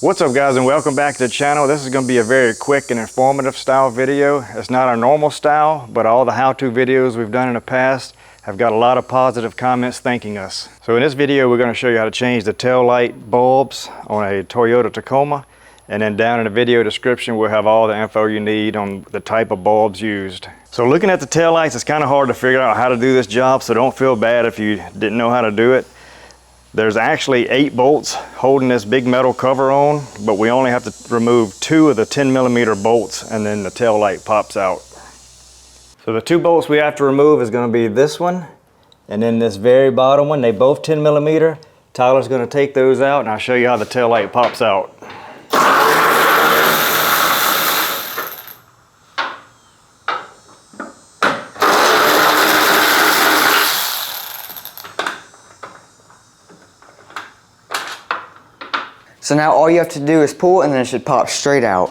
What's up guys, and welcome back to the channel. This is going to be a very quick and informative style video. It's not our normal style, but all the how-to videos we've done in the past have got a lot of positive comments thanking us. So in this video we're going to show you how to change the tail light bulbs on a Toyota Tacoma, and then down in the video description we'll have all the info you need on the type of bulbs used. So looking at the tail lights, it's kind of hard to figure out how to do this job, so don't feel bad if you didn't know how to do it. There's actually 8 bolts holding this big metal cover on, but we only have to remove 2 of the 10mm bolts and then the tail light pops out. So the 2 bolts we have to remove is going to be this one and then this very bottom one. They both 10mm. Tyler's going to take those out and I'll show you how the tail light pops out. So now all you have to do is pull and then it should pop straight out.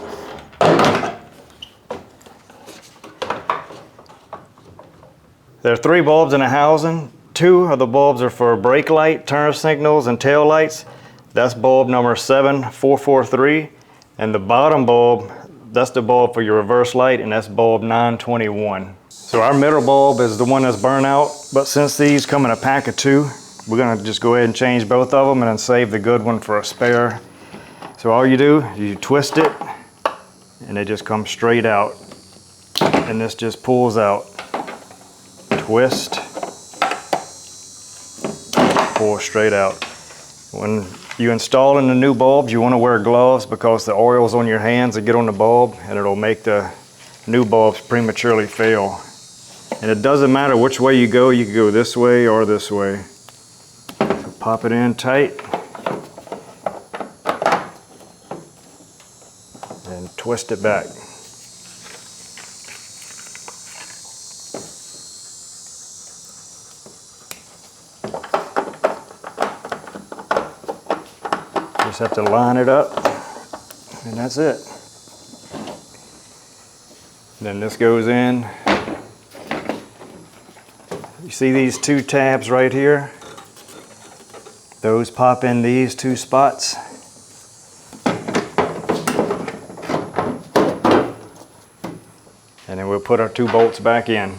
There are 3 bulbs in a housing. 2 of the bulbs are for brake light, turn signals, and tail lights. That's bulb number 7443. And the bottom bulb, that's the bulb for your reverse light, and that's bulb 921. So our middle bulb is the one that's burnt out, but since these come in a pack of 2, we're gonna just go ahead and change both of them and then save the good one for a spare. So all you do, you twist it and it just comes straight out. And this just pulls out. Twist, pull straight out. When you install in the new bulbs, you wanna wear gloves because the oils on your hands will get on the bulb and it'll make the new bulbs prematurely fail. And it doesn't matter which way you can go this way or this way. Pop it in tight and twist it back. Just have to line it up and that's it. Then this goes in. You see these 2 tabs right here? Those pop in these 2 spots. And then we'll put our 2 bolts back in.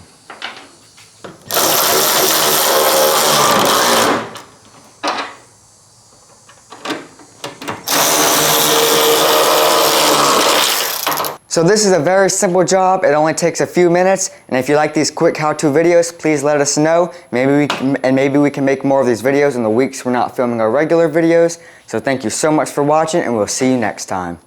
So this is a very simple job. It only takes a few minutes. And if you like these quick how-to videos, please let us know. Maybe we can make more of these videos in the weeks we're not filming our regular videos. So thank you so much for watching and we'll see you next time.